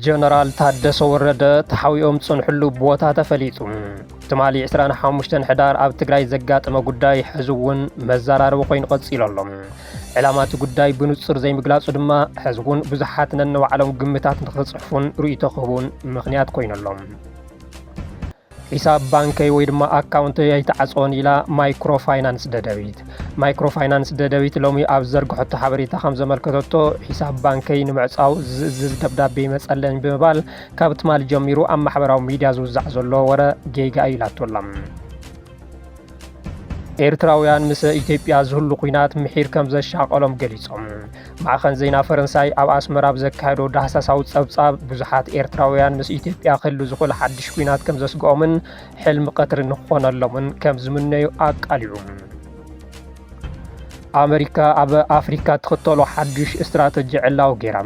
ጀነራል ታደሰ ወረደ ተሓዊኦም ጽንሕሉ ቦታ ተፈሊጡ ትማሊ 25 ሕዳር ኣብ ትግራይ ዘጋጠመ ጉዳይ ሕዝውን መዘራረብ ኮይኑ ቀፂሉ ኣሎ። ዕላማቱ ጉዳይ ብንጹር ዘይምግላጹ ድማ ሕዝቡን ብዙሓት ነንባዕሎም ግምታት ንኽጽሕፉን ርእይቶ ክህቡን ምኽንያት ኮይነሎም። ሒሳብ ባንከይ ወይ ድማ ኣካውንት ኣይተዓጽወን ኢላ ማይክሮፋይናንስ ደደቢት ሎሚ ኣብ ዘርግሖቶ ሓበሬታ ከም ዘመልከተቶ ሒሳብ ባንከይ ንምዕጻው ዝእዝዝ ደብዳቤ መጸለኝ ብምባል ካብ ትማሊ ጀሚሩ ኣብ ማሕበራዊ ሚድያ ዝውዛዕ ዘሎ ወረ ጌጋ ኢላቶላ። ኤርትራውያን ምስ ኢትዮጵያ ዝህሉ ኩናት ምሒር ከም ዘሻቀሎም ገሊጾም። ማዕኸን ዜና ፈረንሳይ ኣብ ኣስመራ ብዘካየዶ ዳህሳሳዊ ጸብጻብ ብዙሓት ኤርትራውያን ምስ ኢትዮጵያ ክህሉ ዝኽእል ሓድሽ ኩናት ከም ዘስግኦምን ሕልሚ ቀትሪ ንኽኾነሎምን ከም ዝምነዩ ኣቃሊዑ። ኣሜሪካ ኣብ ኣፍሪካ ትኽተሎ ሓድሽ እስትራቴጂ ዕላው ገይራ።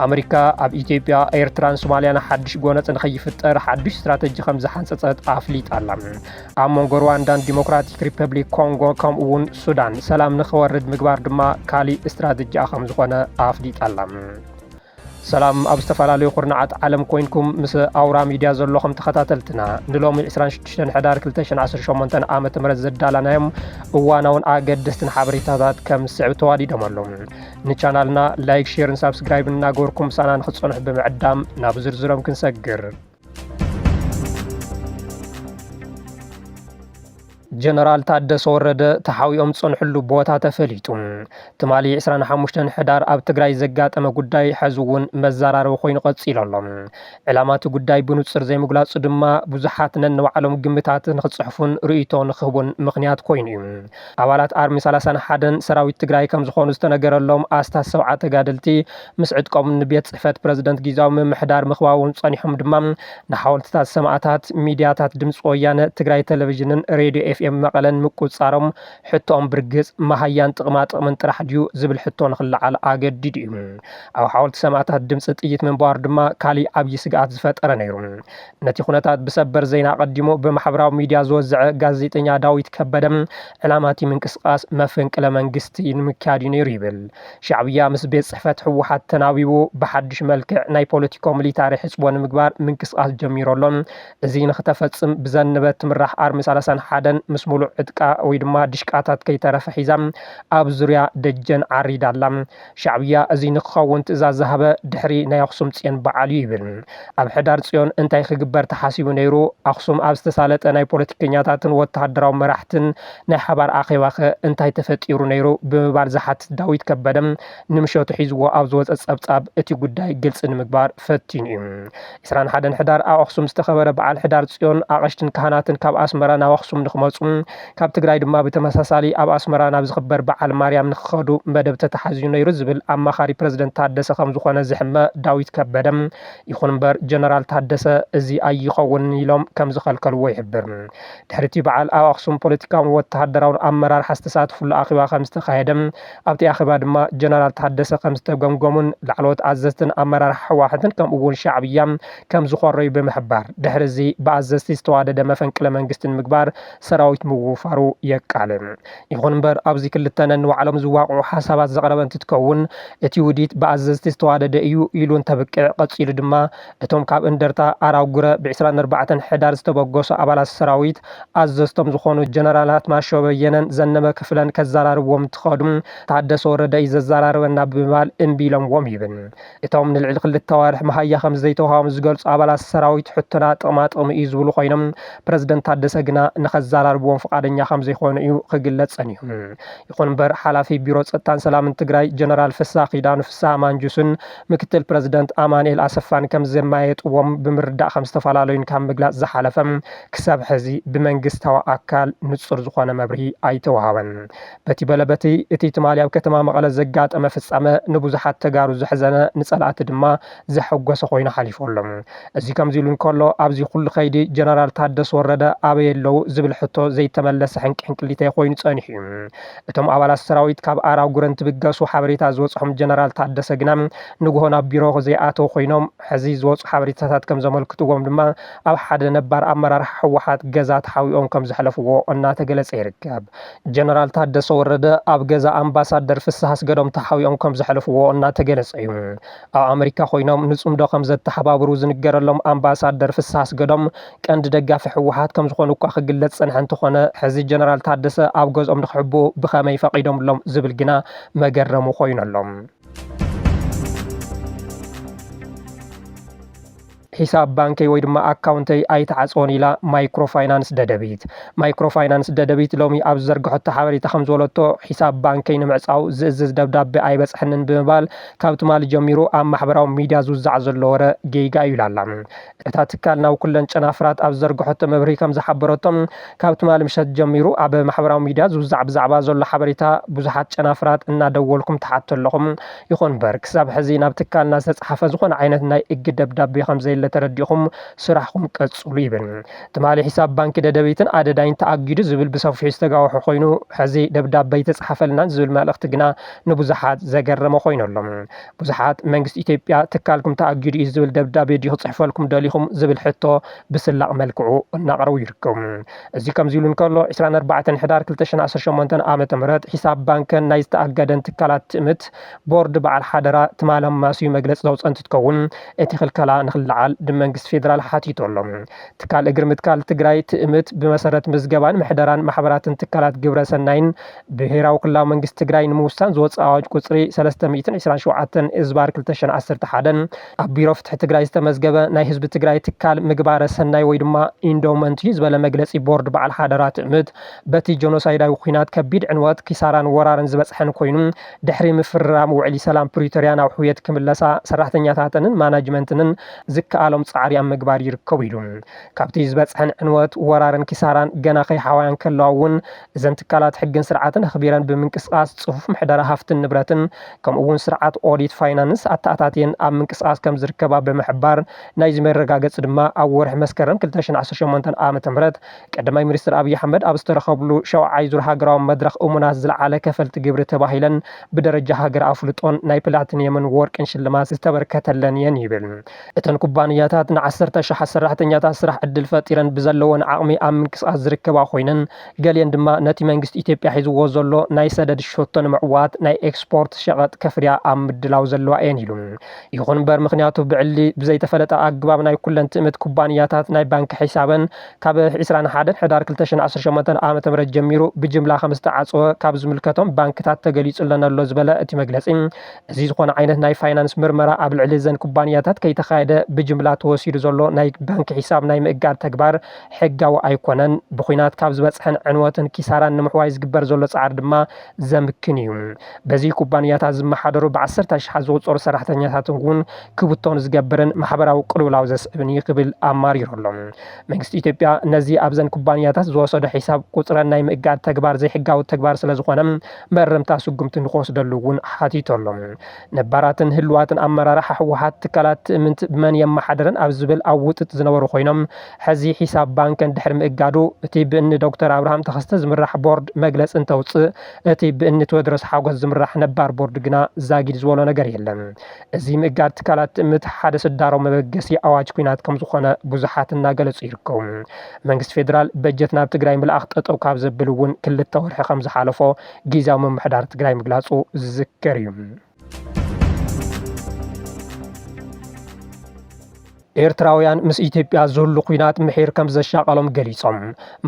ኣሜሪካ ኣብ ኢትዮጵያ ኤርትራን ሶማልያን ሓድሽ ጎነፅ ንኸይፍጠር ሓድሽ እስትራቴጂ ከም ዝሓንፀፀት ኣፍሊጣ ኣላ። ኣብ መንጎ ሩዋንዳን ዲሞክራቲክ ሪፐብሊክ ኮንጎ ከምኡውን ሱዳን ሰላም ንኽወርድ ምግባር ድማ ካሊእ እስትራቴጂኣ ከም ዝኾነ ኣፍሊጣ ኣላ። ሰላም ኣብ ዝተፈላለዩ ኩርናዓት ዓለም ኮይንኩም ምስ ኣውራ ሚድያ ዘለኹም ተኸታተልትና ንሎሚ 26 ሕዳር 2018 ዓመተ ምህረት ዘዳላናዮም እዋናውን ኣገደስትን ሓበሬታታት ከም ስዕብ ተዋዲዶም ኣለዉ። ንቻናልና ላይክ፣ ሼርን ሳብስክራይብ እናገበርኩም ሳና ንኽትጸንሑ ብምዕዳም ናብ ዝርዝሮም ክንሰግር። ጀነራል ታደሰ ወረደ ተሓዊኦም ጽንሕሉ ቦታ ተፈሊጡ ትማሊ 25 ሕዳር ኣብ ትግራይ ዘጋጠመ ጉዳይ ሕዝውን መዘራረብ ኮይኑ ቀፂሉ ኣሎ። ዕላማቱ ጉዳይ ብንጹር ዘይምግላጹ ድማ ብዙሓት ነንባዕሎም ግምታት ንኽጽሕፉን ርእይቶ ንኽህቡን ምኽንያት ኮይኑ እዩ። ኣባላት ኣርሚ 31 ሰራዊት ትግራይ ከም ዝኾኑ ዝተነገረሎም ኣስታት 7 ተጋደልቲ ምስ ዕጥቆም ንቤት ጽሕፈት ፕረዚደንት ጊዜያዊ ምምሕዳር ምኽባቦም ጸኒሖም ድማ ንሓወልትታት ሰማዕታት ሚድያታት ድምፂ ወያነ ትግራይ ቴሌቭዥንን ሬድዮ ኤፍኤም መቐለን ምቁጻሮም ሕቶኦም ብርግጽ መሃያን ጥቕማጥቕምን ጥራሕ ድዩ ዝብል ሕቶ ንኽለዓል ኣገዲድ እዩ። ኣብ ሓወልቲ ሰማዕታት ድምፂ ጥይት ምንባር ድማ ካሊእ ዓብዪ ስግኣት ዝፈጠረ ነይሩ። ነቲ ኩነታት ብሰበር ዜና ቀዲሙ ብማሕበራዊ ሚድያ ዝወዝዐ ጋዜጠኛ ዳዊት ከበደ ዕላማቲ ምንቅስቓስ መፈንቅለ መንግስቲ ንምክያድ እዩ ነይሩ ይብል። ሻዕብያ ምስ ቤት ጽሕፈት ሕወሓት ተናቢቡ ብሓድሽ መልክዕ ናይ ፖለቲኮ ሚሊታሪ ሕጽቦ ንምግባር ምንቅስቓስ ጀሚሮሎም እዚ ንኽተፈጽም ብዘንበት ትምራሕ ኣርሚ 31 ምስ ሙሉእ ዕጥቃ ወይ ድማ ድሽቃታት ከይተረፈ ሒዛ ኣብ ዙርያ ደጀን ዓሪዳ ኣላ። ሻዕብያ እዚ ንክኸውን ትእዛዝ ዝሃበ ድሕሪ ናይ ኣኽሱም ጽዮን በዓል እዩ ይብል። ኣብ ሕዳር ጽዮን እንታይ ክግበር ተሓሲቡ ነይሩ? ኣኽሱም ኣብ ዝተሳለጠ ናይ ፖለቲከኛታትን ወተሃደራዊ መራሕትን ናይ ሓባር ኣኼባ ኸ እንታይ ተፈጢሩ ነይሩ ብምባል ዝሓትት ዳዊት ከበደ ንምሸቱ ሒዝዎ ኣብ ዝወፀ ጸብጻብ እቲ ጉዳይ ግልፂ ንምግባር ፈቲኑ እዩ። 21 ሕዳር ኣብ ኣኽሱም ዝተኸበረ በዓል ሕዳር ጽዮን ኣቐሽትን ካህናትን ካብ ኣስመራ ናብ ኣኽሱም ንኽመፁ ካብ ትግራይ ድማ ብተመሳሳሊ ኣብ ኣስመራ ናብ ዝኽበር በዓል ማርያም ንኽኸዱ መደብ ተተሓዚዩ ነይሩ ዝብል ኣማኻሪ ፕረዚደንት ታደሰ ከም ዝኾነ ዝሕመ ዳዊት ከበደ ይኹን እምበር ጀነራል ታደሰ እዚ ኣይኸውንን ኢሎም ከም ዝኸልከልዎ ይሕብር። ድሕሪ እቲ በዓል ኣብ ኣኽሱም ፖለቲካውን ወተሃደራውን ኣመራርሓ ዝተሳትፍሉ ኣኼባ ከም ዝተኻየደ ኣብቲ ኣኼባ ድማ ጀነራል ታደሰ ከም ዝተገምገሙን ላዕለዎት ኣዘዝትን ኣመራርሓ ሕወሓትን ከምኡውን ሻዕብያ ከም ዝኮረዩ ብምሕባር ድሕሪ እዚ ብኣዘዝቲ ዝተዋደደ መፈንቅለ መንግስትን ምግባር ሰራዊት ምውፋሩ የቃልም። ይኹን እምበር ኣብዚ ክልተ ነንባዕሎም ዝዋቅዑ ሓሳባት ዘቕረበ እንትትከውን እቲ ውዲት ብኣዘዝቲ ዝተዋደደ እዩ ኢሉ እንተብቅዕ ቀፂሉ ድማ እቶም ካብ እንደርታ ኣራጉረ ብ24 ሕዳር ዝተበገሱ ኣባላት ሰራዊት ኣዘዝቶም ዝኾኑ ጀነራላት ማሾ በየነን ዘነበ ክፍለን ከዘራርብዎም እንትኸዱ ታደሰ ወረደ እዩ ዘዘራርበና ብምባል እምቢ ኢሎምዎም ይብል። እቶም ንልዕሊ 2 ወርሒ መሃያ ከም ዘይተዋሃቦም ዝገልጹ ኣባላት ሰራዊት ሕቶና ጥቕማጥቕሚ እዩ ዝብሉ ኮይኖም ፕረዚደንት ታደሰ ግና ንኸዘራርብዎም ፈቃደኛ ከም ዘይኮነ እዩ ክግለጽ ጸኒሑ። ይኹን እምበር ሓላፊ ቢሮ ጸጥታን ሰላምን ትግራይ ጀነራል ፍሳሕ ኪዳኑ ፍሳሕ ማንጁስን ምክትል ፕረዚደንት ኣማኑኤል ኣሰፋን ከም ዘማየጥዎም ብምርዳእ ከም ዝተፈላለዩ ካብ ምግላጽ ዝሓለፈ ክሳብ ሕዚ ብመንግስታዊ ኣካል ንጹር ዝኾነ መብርሂ ኣይተዋሃበን። በቲ በለበቲ እቲ ትማሊ ኣብ ከተማ መቐለ ዘጋጠመ ፍጻመ ንብዙሓት ተጋሩ ዘሕዘነ ንጸላእቲ ድማ ዘሐጎሰ ኮይኑ ሓሊፎሎም። እዚ ከምዚ ኢሉ እንከሎ ኣብዚ ኩሉ ከይዲ ጀነራል ታደሰ ወረደ ኣበይ ኣለዉ ዝብል ሕቶ ዘይተመለሰ ሕንቅሊተ ኮይኑ ጸኒሑ እዩ እቶም ኣባላት ሰራዊት ካብ ኣራው ጉረን ትብገሱ ሓበሬታ ዝወጽሖም ጀነራል ታደሰ ግና ንግሆና ቢሮ ዘይኣተው ኮይኖም ሕዚ ዝወጹ ሓበሬታታት ከም ዘመልክትዎም ድማ ኣብ ሓደ ነባር ኣመራርሓ ሕወሓት ገዛ ተሓዊኦም ከም ዘሕለፍዎ እናተገለጸ ይርከብ ጀነራል ታደሰ ወረደ ኣብ ገዛ ኣምባሳደር ፍስሐ አስገዶም ተሓዊኦም ከም ዘሕለፍዎ እናተገለጸ እዩ ኣብ ኣሜሪካ ኮይኖም ንጹምዶ ከም ዘተሓባብሩ ዝንገረሎም ኣምባሳደር ፍስሐ አስገዶም ቀንዲ ደጋፊ ሕወሓት ከም ዝኾኑ እኳ ክግለጽ ጸንሐ እንትኾነ ሕዚ ጀነራል ታደሰ ኣብ ገዝኦም ንኽሕብኡ ብኸመይ ፈቒዶምሎም ዝብል ግና መገረሙ ኮይነሎም ሒሳብ ባንከይ ወይ ድማ ኣካውንተይ ኣይተዓጽወን ኢላ ማይክሮፋይናንስ ደደቢት ሎሚ ኣብ ዘርግሖት ሓበሬታ ከም ዝበለቶ ሒሳብ ባንከይ ንምዕጻው ዝእዝዝ ደብዳቤ ኣይበጽሕንን ብምባል ካብ ትማሊ ጀሚሩ ኣብ ማሕበራዊ ሚድያ ዝውዛዕ ዘሎ ወረ ጌጋ እዩ ኢላ እታ ትካል ናብ ኩለን ጨናፍራት ኣብ ዘርግሖት መብርሂ ከም ዝሓበረቶም ካብ ትማሊ ምሸት ጀሚሩ ኣብ ማሕበራዊ ሚድያ ዝውዛዕ ብዛዕባ ዘሎ ሓበሬታ ብዙሓት ጨናፍራት እናደወልኩም ተሓቶ ኣለኹም ይኹን እምበር ክሳብ ሕዚ ናብ ትካልና ዝተጻሕፈ ዝኾነ ዓይነት ናይ እግድ ደብዳቤ ከም ዘየለ ተረዲኹም ስራሕኩም ቀጽሉ ይብል ትማሊ ሒሳብ ባንኪ ደደቢትን ኣደዳይን ተኣጊዱ ዝብል ብሰፊሑ ዝተጋወሑ ኮይኑ ሕዚ ደብዳቤ ተጻሕፈልናን ዝብል መልእኽቲ ግና ንብዙሓት ዘገረመ ኮይነሎም ብዙሓት መንግስቲ ኢትዮጵያ ትካልኩም ተኣጊዱ እዩ ዝብል ደብዳቤ ዲኹ ጽሕፈልኩም ደሊኹም ዝብል ሕቶ ብስላቕ መልክዑ እናቕረቡ ይርከቡ እዚ ከምዚ ኢሉ እንከሎ 24 ሕዳር 2018 ዓመተ ምህረት ሒሳብ ባንክን ናይ ዝተኣገደን ትካላት ትእምት ቦርድ በዓል ሓደራ ትማሊ ኣማስዩ መግለጺ ዘውፅአ እንትትከውን እቲ ክልከላ ንኽልዓል መንግስት ፌደራል ሓቲቶሎም ትካል እግር ምትካል ትግራይ ትእምት ብመሰረት ምዝገባን ምሕደራን ማሕበራትን ትካላት ግብረ ሰናይን ብሄራዊ ክልላዊ መንግስቲ ትግራይ ንምውሳን ዝወፅእ ኣዋጅ ቁጽሪ 327 እዝባር 2011 ኣብ ቢሮ ፍትሒ ትግራይ ዝተመዝገበ ናይ ህዝቢ ትግራይ ትካል ምግባረ ሰናይ ወይ ድማ ኢንዶመንት እዩ ዝበለ መግለጺ ቦርድ በዓል ሓደራ ትእምት በቲ ጆኖሳይዳዊ ኩናት ከቢድ ዕንወት ኪሳራን ወራርን ዝበጽሐን ኮይኑ ድሕሪ ምፍራም ውዕሊ ሰላም ፕሪቶሪያ ናብ ሕውየት ክምለሳ ሰራሕተኛታትን ማናጅመንትን ዝከኣሎም ጻዕሪ ኣብ ምግባር ይርከቡ ኢሉ ካብቲ ዝበጽሐን ዕንወት ወራርን ኪሳራን ገና ከይሓዋያን ከለውን እዘን ትካላት ሕግን ስርዓትን ኣኽቢረን ብምንቅስቓስ ጽፉፍ ምሕደራ ሃፍትን ንብረትን ከምኡውን ስርዓት ኦዲት ፋይናንስ ኣተኣታትየን ኣብ ምንቅስቓስ ከም ዝርከባ ብምሕባር ናይ ዝመረጋገጽ ድማ ኣብ ወርሒ መስከረም 2018 ዓመተ ምህረት ቀዳማይ ሚኒስትር ኣብይ ኣሕመድ ኣብ ዝተረኸብሉ ሸውዓይ ዙር ሃገራዊ መድረኽ እሙናት ዝለዓለ ከፈልቲ ግብሪ ተባሂለን ብደረጃ ሃገር ኣፍልጦን ናይ ፕላቲኒየምን ወርቅን ሽልማት ዝተበርከተለን እየን ይብል እተን ኩባንያታት ን10,000 ሰራሕተኛታት ስራሕ ዕድል ፈጢረን ብዘለዎን ዓቕሚ ኣብ ምንቅስቓስ ዝርከባ ኮይነን ገሊአን ድማ ነቲ መንግስቲ ኢትዮጵያ ሒዝዎ ዘሎ ናይ ሰደድ ሸቶ ንምዕዋት ናይ ኤክስፖርት ሸቐጥ ከፍርያ ኣብ ምድላው ዘለዋ እየን ኢሉ ይኹን እምበር ምክንያቱ ብዕሊ ብዘይተፈለጠ ኣግባብ ናይ ኩለን ትእምት ኩባንያታት ናይ ባንኪ ሒሳበን ካብ 21 ሕዳር 2018 ዓመተ ምህረት ጀሚሩ ብጅምላ ከም ዝተዓጽወ ካብ ዝምልከቶም ባንክታት ተገሊጹለን ኣሎ ዝበለ እቲ መግለጺ እዚ ዝኾነ ዓይነት ናይ ፋይናንስ ምርመራ ኣብ ልዕሊ ዘን ኩባንያታት ከይተኻየደ ብጅምላ ተወሲዱ ዘሎ ናይ ባንኪ ሒሳብ ናይ ምእጋድ ተግባር ሕጋዊ ኣይኮነን ብኹናት ካብ ዝበጽሐን ዕንወትን ኪሳራን ንምሕዋይ ዝግበር ዘሎ ጻዕሪ ድማ ዘምክን እዩ በዚ ኩባንያታት ዝመሓደሩ ብ10,000 ዝቁጸሩ ሰራሕተኛታት እውን ክብቶን ዝገብርን ማሕበራዊ ቅልውላው ዘስዕብን ይክብል ኣማሪሮሎም መንግስቲ ኢትዮጵያ ነዚ ኣብዘን ኩባንያታት ዝወሰደ ሒሳብ ቁጽረን ናይ ምእጋድ ተግባር ዘይሕጋዊ ተግባር ስለ ዝኾነ መረምታ ስጉምቲ ንኽወስደሉ እውን ሓቲቶሎም ነባራትን ህልዋትን ኣመራርሓ ሕወሓት ትካላት ትእምት ብመን የመሓደረን ኣብ ዝብል ኣብ ውጥጥ ዝነበሩ ኮይኖም ሕዚ ሒሳብ ባንክን ድሕሪ ምእጋዱ እቲ ብእኒ ዶክተር ኣብርሃም ተኸስተ ዝምራሕ ቦርድ መግለጽ እንተውፅእ እቲ ብእኒ ተወድረስ ሓጎስ ዝምራሕ ነባር ቦርድ ግና ዛጊድ ዝበሎ ነገር የለን እዚ ምእጋድ ትካላት ትእምት ሓደ ስዳሮ መበገሲ ኣዋጅ ኩናት ከም ዝኾነ ብዙሓት እናገለጹ ይርከቡ መንግስቲ ፌደራል በጀት ናብ ትግራይ ምልኣኽ ጠጠው ካብ ዘብል እውን 2 ወርሒ ከም ዝሓለፎ ጊዜያዊ ምምሕዳር ትግራይ ምግላጹ ዝዝከር እዩ ኤርትራውያን ምስ ኢትዮጵያ ዝህሉ ኩናት ምሒር ከም ዘሻቀሎም ገሊጾም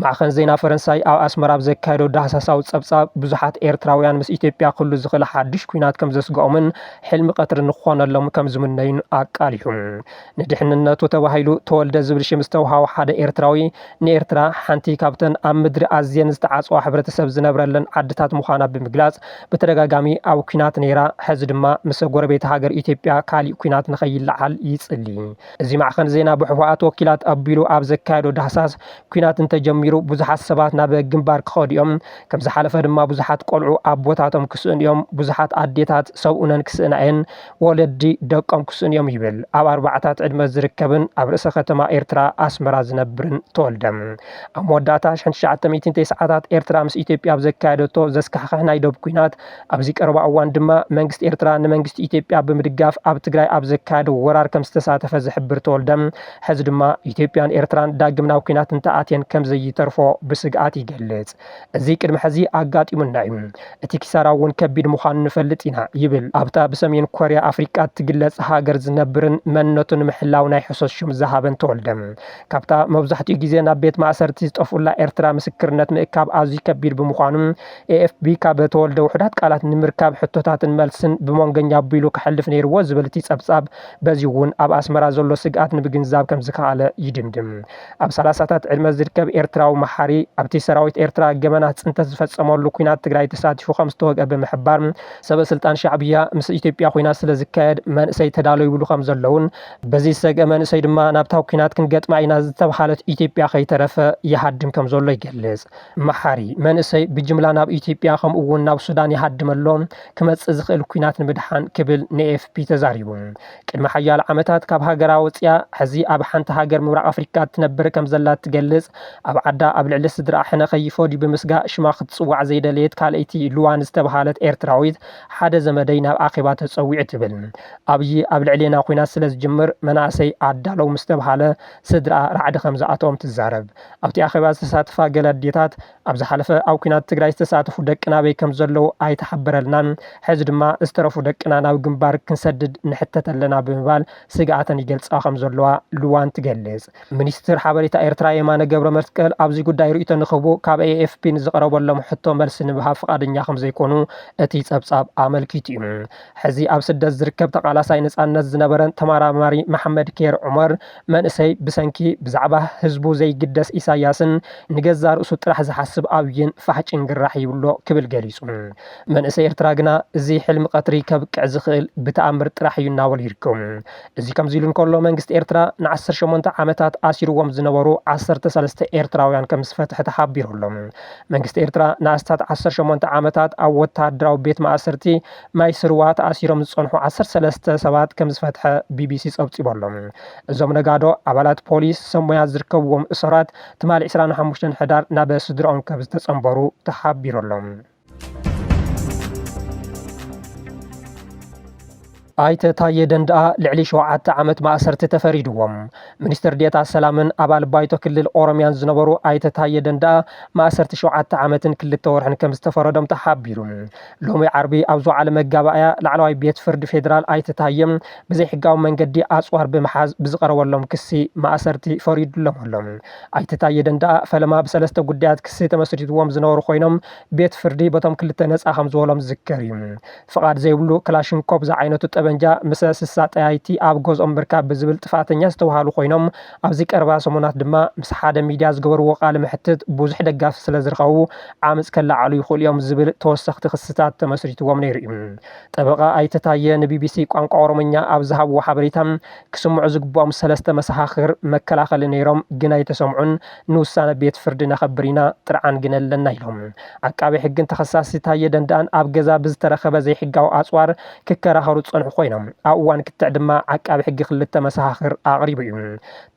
ማዕኸን ዜና ፈረንሳይ ኣብ ኣስመራ ዘካየዶ ዳህሳሳዊ ጸብጻብ ብዙሓት ኤርትራውያን ምስ ኢትዮጵያ ክህሉ ዝኽእል ሓድሽ ኩናት ከም ዘስግኦምን ሕልሚ ቀትሪ ንኾነሎም ከም ዝምነዩን ኣቃሊሑ ንድሕንነቱ ተባሂሉ ተወልደ ዝብል ሽም ዝተውሃቦ ሓደ ኤርትራዊ ንኤርትራ ሓንቲ ካብተን ኣብ ምድሪ ኣዝየን ዝተዓጽዋ ሕብረተሰብ ዝነብረለን ዓድታት ምዃና ብምግላጽ በተደጋጋሚ ኣብ ኩናት ነይራ ሕዚ ድማ ምስ ጎረቤት ሃገር ኢትዮጵያ ካሊእ ኩናት ንኸይለዓል ይጽሊ እዚ ማዕኸን ዜና ብሕወሓት ወኪላት ኣቢሉ ኣብ ዘካየዶ ዳህሳስ ኩናት እንተጀሚሩ ብዙሓት ሰባት ናብ ግንባር ክኸዱ እዮም ከም ዝሓለፈ ድማ ብዙሓት ቆልዑ ኣብ ቦታቶም ክስእን እዮም ብዙሓት ኣዴታት ሰብኡነን ክስእና እየን ወለዲ ደቆም ክስእን እዮም ይብል ኣብ 4 ዕድመ ዝርከብን ኣብ ርእሰ ከተማ ኤርትራ ኣስመራ ዝነብርን ተወልደ ኣብ መወዳእታ 1990ታት ኤርትራ ምስ ኢትዮጵያ ኣብ ዘካየደቶ ዘስካሕክሕ ናይ ደብ ኩናት ኣብዚ ቀረባ እዋን ድማ መንግስቲ ኤርትራ ንመንግስቲ ኢትዮጵያ ብምድጋፍ ኣብ ትግራይ ኣብ ዘካየደ ወራር ከም ዝተሳተፈ ዝሕብር ተወልደ ሕዚ ድማ ኢትዮጵያን ኤርትራን ዳግም ናብ ኩናት እንተኣትየን ከም ዘይተርፎ ብስግኣት ይገልጽ እዚ ቅድሚ ሕዚ ኣጋጢሙና እዩ እቲ ኪሳራ እውን ከቢድ ምዃኑ ንፈልጥ ኢና ይብል ኣብታ ብሰሜን ኮርያ ኣፍሪቃ ትግለጽ ሃገር ዝነብርን መንነቱን ምሕላው ናይ ሕሶስ ሹም ዝሃበን ተወልደ ካብታ መብዛሕትኡ ግዜ ናብ ቤት ማእሰርቲ ዝጠፍኡላ ኤርትራ ምስክርነት ምእካብ ኣዝዩ ከቢድ ብምዃኑ ኤኤፍቢ ካብ ተወልደ ውሕዳት ቃላት ንምርካብ ሕቶታትን መልስን ብመንገኛ ኣቢሉ ክሕልፍ ነይርዎ ዝብል እቲ ጸብጻብ በዚ እውን ኣብ ኣስመራ ዘሎ ስግኣት ንምግንዛብ ከም ዝከኣለ ይድምድም ኣብ 30ታት ዕድመ ዝርከብ ኤርትራዊ መሓሪ ኣብቲ ሰራዊት ኤርትራ ገመናት ጽንተት ዝፈጸመሉ ኩናት ትግራይ ተሳቲፉ ከም ዝተወግአ ብምሕባር ሰበስልጣን ሻዕብያ ምስ ኢትዮጵያ ኩናት ስለ ዝካየድ መንእሰይ ተዳለዩ ይብሉ ከም ዘለውን በዚ ሰገ መንእሰይ ድማ ናብታ ኩናት ክንገጥማ ኢና ዝተባሃለት ኢትዮጵያ ከይተረፈ ይሃድም ከም ዘሎ ይገልጽ መሓሪ መንእሰይ ብጅምላ ናብ ኢትዮጵያ ከም እውን ናብ ሱዳን ይሃድመሎ ክመጽእ ዝኽእል ኩናት ንምድሓን ክብል ንኤፍፒ ተዛሪቡ ቅድሚ ሓያል ዓመታት ካብ ሃገራ ወፅያ ሕዚ ኣብ ሓንቲ ሃገር ምብራቕ ኣፍሪካ ትነብር ከም ዘላ ትገልጽ ኣብ ዓዳ ኣብ ልዕሊ ስድራ ሕነ ኸይፎዲ ብምስጋእ ሽማ ክትጽዋዕ ዘይደለየት ካልአይቲ ልዋን ዝተባሃለት ኤርትራዊት ሓደ ዘመደይ ናብ ኣኼባ ተጸዊዕ ትብል ኣብይ ኣብ ልዕሊና ኩናት ስለ ዝጅምር መናእሰይ ኣዳለው ምስ ተባሃለ ስድራ ራዕዲ ከም ዝኣቶም ትዛረብ ኣብቲ ኣኼባ ዝተሳተፋ ገለ ኣዴታት ኣብ ዝሓለፈ ኣብ ኩናት ትግራይ ዝተሳተፉ ደቅና በይ ከም ዘለው ኣይተሓበረልናን ሕዚ ድማ ዝተረፉ ደቅና ናብ ግንባር ክንሰድድ ንሕተት ኣለና ብምባል ስግኣተን ይገልጻ ከም ዘለዋ ልዋን ትገልጽ ሚኒስትር ሓበሬታ ኤርትራ የማነ ገብረ መስቀል ኣብዚ ጉዳይ ርእይቶ ንኽቡ ካብ ኤኤፍፒ ዝቐረበሎም ሕቶ መልሲ ንምሃብ ፈቃደኛ ከም ዘይኮኑ እቲ ጸብጻብ ኣመልኪቱ እዩ ሕዚ ኣብ ስደት ዝርከብ ተቃላሳይ ነጻነት ዝነበረን ተመራማሪ መሐመድ ኬር ዑመር መንእሰይ ብሰንኪ ብዛዕባ ህዝቡ ዘይግደስ ኢሳያስን ንገዛ ርእሱ ጥራሕ ዝሓስብ ኣብይን ፋሕጭን ግራሕ ይብሎ ክብል ገሊጹ መንእሰይ ኤርትራ ግና እዚ ሕልሚ ቀትሪ ከብቅዕ ዝኽእል ብተኣምር ጥራሕ እዩ እናበሉ ይርከቡ እዚ ከምዚ ኢሉ እንከሎ መንግስቲ ኤርትራ ን18 ዓመታት ኣሲርዎም ዝነበሩ 13 ኤርትራውያን ከም ዝፈትሐ ተሓቢሩሎም መንግስቲ ኤርትራ ንኣስታት 18 ዓመታት ኣብ ወታደራዊ ቤት ማእሰርቲ ማይ ስርዋ ተኣሲሮም ዝጸንሑ 13 ሰባት ከም ዝፈትሐ ቢቢሲ ጸብጺቦሎም እዞም ነጋዶ ኣባላት ፖሊስ ሰሞያ ዝርከብዎም እሰራት ትማሊ 25 ሕዳር ናብ ስድሮኦም ከም ዝተጸንበሩ ተሓቢሩሎም ኣይተ ታየ ደንደኣ ልዕሊ 7 ዓመት ማእሰርቲ ተፈሪድዎም ሚኒስትር ዴታ ሰላምን ኣባል ባይቶ ክልል ኦሮሚያን ዝነበሩ ኣይተ ታየ ደንደኣ ማእሰርቲ 7 ዓመትን 2 ወርሕን ከም ዝተፈረዶም ተሓቢሩ ሎሚ ዓርቢ ኣብ ዝወዓለ መጋባእያ ላዕለዋይ ቤት ፍርዲ ፌደራል ኣይተ ታየ ብዘይ ሕጋዊ መንገዲ ኣጽዋር ብምሓዝ ብዝቀረበሎም ክሲ ማእሰርቲ ፈሪዱሎም ኣሎም ኣይተ ታየ ደንደኣ ፈለማ ብ3 ጉዳያት ክሲ ተመስሪትዎም ዝነበሩ ኮይኖም ቤት ፍርዲ በቶም 2 ነጻ ከም ዝወሎም ዝዝከር እዩ ፍቃድ ዘይብሉ ክላሽንኮቭ ዝዓይነቱ ጠበንጃ ምስ ስሳ ጠያይቲ ኣብ ገዝኦም ምርካብ ብዝብል ጥፋተኛ ዝተባሃሉ ኮይኖም ኣብዚ ቀረባ ሰሙናት ድማ ምስ ሓደ ሚድያ ዝገበርዎ ቃለ መሕትት ብዙሕ ደጋፍ ስለ ዝረኸቡ ዓመፅ ከላዓሉ ይኽእሉ እዮም ዝብል ተወሰኽቲ ክስታት ተመስሪትዎም ነይሩ እዩ ጠበቃ ኣይተ ታየ ንቢቢሲ ቋንቋ ኦሮምኛ ኣብ ዝሃብዎ ሓበሬታ ክስምዑ ዝግብኦም 3 መሰኻኽር መከላኸሊ ነይሮም ግን ኣይተሰምዑን ንውሳነ ቤት ፍርዲ ነኸብር ኢና ጥርዓን ግን ኣለና ኢሎም ዓቃቤ ሕግን ተኸሳሲ ታየ ደንደኣን ኣብ ገዛ ብዝተረኸበ ዘይሕጋዊ ኣጽዋር ክከራኸሩ ጸንሑ ኮይኖም ኣብ እዋን ክትዕ ድማ ዓቃቤ ሕጊ 2 መሰኻኽር ኣቕሪቡ እዩ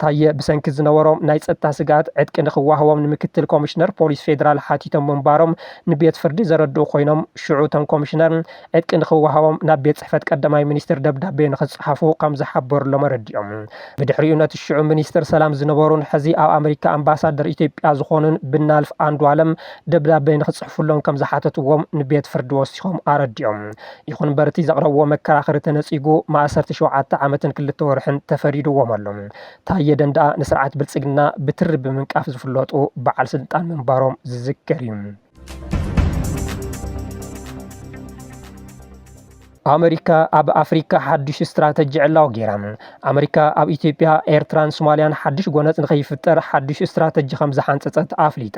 ታየ ብሰንኪ ዝነበሮም ናይ ጸጥታ ስጋት ዕጥቂ ንኽዋህቦም ንምክትል ኮሚሽነር ፖሊስ ፌደራል ሓቲቶም ምንባሮም ንቤት ፍርዲ ዘረድኡ ኮይኖም ሽዑቶም ኮሚሽነር ዕጥቂ ንኽዋህቦም ናብ ቤት ጽሕፈት ቀዳማይ ሚኒስትር ደብዳቤ ንኽጽሓፉ ከም ዝሓበሩሎም ረዲኦም ብድሕሪኡ ነቲ ሽዑ ሚኒስትር ሰላም ዝነበሩን ሕዚ ኣብ ኣሜሪካ ኣምባሳደር ኢትዮጵያ ዝኾኑን ብናልፍ አንዱ ዓለም ደብዳቤ ንኽጽሕፉሎም ከም ዝሓተትዎም ንቤት ፍርዲ ወሲኾም ኣረዲኦም ይኹን በርቲ ዘቕረብዎ መከራኸሪ ተነጺጉ ማእሰርቲ 7 ዓመትን 2 ወርሕን ተፈሪድዎም ኣሎም ታየ ደንደኣ ንስርዓት ብልጽግና ብትሪ ብምንቃፍ ዝፍለጡ በዓል ስልጣን ምንባሮም ዝዝከር እዩ ኣሜሪካ ኣብ ኣፍሪካ ሓድሽ ስትራቴጂ ዕላው ጌራ ኣሜሪካ ኣብ ኢትዮጵያ ኤርትራን ሶማልያን ሓድሽ ጎነፅ ንኸይፍጠር ሓድሽ ስትራቴጂ ከም ዝሓንፀፀት ኣፍሊጣ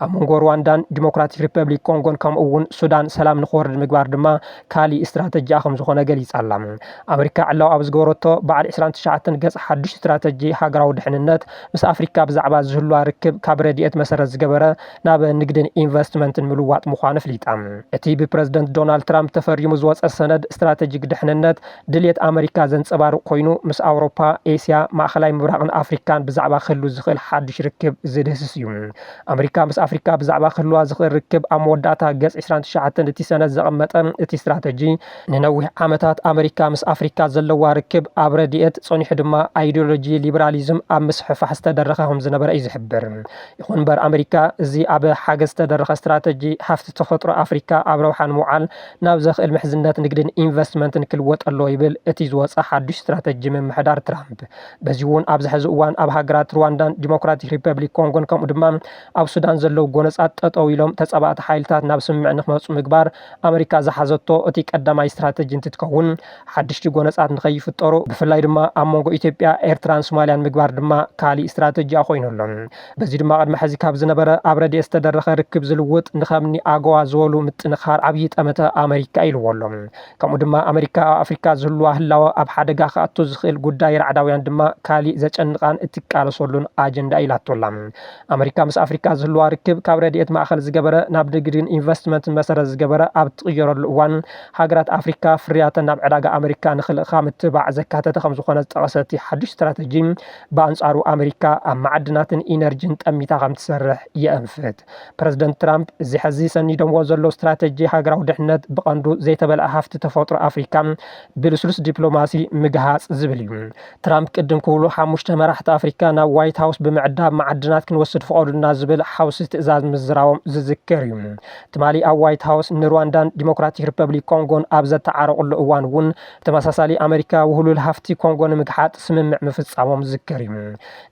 ኣብ መንጎ ሩዋንዳን ዲሞክራቲክ ሪፐብሊክ ኮንጎን ከምኡ እውን ሱዳን ሰላም ንኽወርድ ምግባር ድማ ካሊእ ስትራቴጂ ከም ዝኾነ ገሊጻ ኣላ ኣሜሪካ ዕላው ኣብ ዝገበረቶ በዓል 29 ገጽ ሓድሽ ስትራቴጂ ሃገራዊ ድሕንነት ምስ ኣፍሪካ ብዛዕባ ዝህልዋ ርክብ ካብ ረድኤት መሰረት ዝገበረ ናብ ንግድን ኢንቨስትመንትን ምልዋጥ ምዃኑ ኣፍሊጣ እቲ ብፕረዚደንት ዶናልድ ትራምፕ ተፈሪሙ ዝወፀ ሰነድ ስትራቴጂክ ድሕንነት ድልየት ኣሜሪካ ዘንጸባርቕ ኮይኑ ምስ ኣውሮፓ፣ ኤስያ፣ ማእኸላይ ምብራቕን ኣፍሪካን ብዛዕባ ክህሉ ዝኽእል ሓድሽ ርክብ ዝድህስስ እዩ። ኣሜሪካ ምስ ኣፍሪካ ብዛዕባ ክህልዋ ዝኽእል ርክብ ኣብ መወዳእታ ገጽ 29 እቲ ሰነድ ዘቐመጠ እቲ ስትራቴጂ ንነዊሕ ዓመታት ኣሜሪካ ምስ ኣፍሪካ ዘለዋ ርክብ ኣብ ረድኤት ጸኒሑ ድማ ኣይዲዮሎጂ ሊበራሊዝም ኣብ ምስሕፋሕ ዝተደረኸ ከም ዝነበረ እዩ ዝሕብር። ይኹን እምበር ኣሜሪካ እዚ ኣብ ሓገዝ ዝተደረኸ ስትራቴጂ ሃፍቲ ተፈጥሮ ኣፍሪካ ኣብ ረብሓ ንምውዓል ናብ ዘኽእል ምሕዝነት ንግድን ኢንቨስትመንትን ክልወጥ ኣሎ ይብል እቲ ዝወፀ ሓድሽ ስትራቴጂ ምምሕዳር ትራምፕ። በዚ እውን ኣብዚ ሕዚ እዋን ኣብ ሃገራት ሩዋንዳን ዲሞክራቲክ ሪፐብሊክ ኮንጎን ከምኡ ድማ ኣብ ሱዳን ዘለው ጎነፃት ጠጠው ኢሎም ተፀባእቲ ሓይልታት ናብ ስምምዕ ንክመፁ ምግባር ኣሜሪካ ዝሓዘቶ እቲ ቀዳማይ ስትራቴጂ እንትትከውን ሓድሽቲ ጎነፃት ንኸይፍጠሩ ብፍላይ ድማ ኣብ መንጎ ኢትዮጵያ ኤርትራን ሶማልያን ምግባር ድማ ካሊእ ስትራቴጂ ኮይኑ ኣሎ። በዚ ድማ ቅድሚ ሕዚ ካብ ዝነበረ ኣብ ረድኤት ዝተደረኸ ርክብ ዝልውጥ ንከምኒ ኣጎዋ ዝበሉ ምጥንኻር ዓብዪ ጠመተ ኣሜሪካ ኢልዎ ኣሎ። ከምኡ ድማ ኣሜሪካ ኣብ ኣፍሪካ ዝህልዋ ህላወ ኣብ ሓደጋ ከኣቱ ዝኽእል ጉዳይ ረዕዳውያን ድማ ካሊእ ዘጨንቃን እትቃለሰሉን ኣጀንዳ ኢላቶላ። ኣሜሪካ ምስ ኣፍሪካ ዝህልዋ ርክብ ካብ ረድኤት ማእኸል ዝገበረ ናብ ንግድን ኢንቨስትመንትን መሰረት ዝገበረ ኣብ ትቕየረሉ እዋን ሃገራት ኣፍሪካ ፍርያተን ናብ ዕዳጋ ኣሜሪካ ንኽልእኻ ምትባዕ ዘካተተ ከም ዝኾነ ዝጠቐሰቲ ሓድሽ ስትራቴጂ ብኣንጻሩ ኣሜሪካ ኣብ ማዕድናትን ኢነርጂን ጠሚታ ከም ትሰርሕ የአንፍት። ፕረዚደንት ትራምፕ እዚ ሕዚ ሰኒዶምዎ ዘሎ ስትራቴጂ ሃገራዊ ድሕነት ብቐንዱ ዘይተበልዐ ሃፍቲ ተፈጥሮ ኣፍሪካ ብልስሉስ ዲፕሎማሲ ምግሃፅ ዝብል እዩ። ትራምፕ ቅድም ክብሉ 5 መራሕቲ ኣፍሪካ ናብ ዋይት ሃውስ ብምዕዳብ ማዕድናት ክንወስድ ፍቐዱና ዝብል ሓውሲ ትእዛዝ ምዝራቦም ዝዝከር እዩ። ትማሊ ኣብ ዋይት ሃውስ ንሩዋንዳን ዲሞክራቲክ ሪፐብሊክ ኮንጎን ኣብ ዘተዓረቑሉ እዋን እውን ተመሳሳሊ ኣሜሪካ ውህሉል ሃፍቲ ኮንጎ ንምግሓጥ ስምምዕ ምፍፃሞም ዝዝከር እዩ።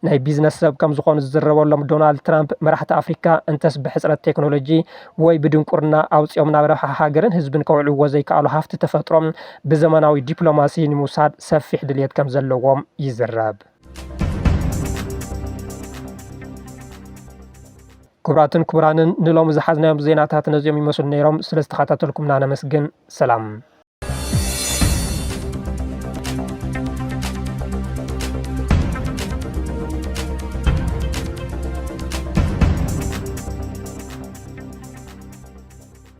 ናይ ቢዝነስ ሰብ ከም ዝኾኑ ዝዝረበሎም ዶናልድ ትራምፕ መራሕቲ ኣፍሪካ እንተስ ብሕፅረት ቴክኖሎጂ ወይ ብድንቁርና ኣውፂኦም ናብ ረብሓ ሃገርን ህዝብን ከውዕልዎ ዘይከኣሉ ሃፍቲ ተፈጥሮም ብዘመናዊ ዲፕሎማሲ ንምውሳድ ሰፊሕ ድልየት ከም ዘለዎም ይዝረብ። ክቡራትን ክቡራንን ንሎሚ ዝሓዝናዮም ዜናታት ነዚኦም ይመስሉ ነይሮም። ስለዝተኸታተልኩምና ነመስግን። ሰላም።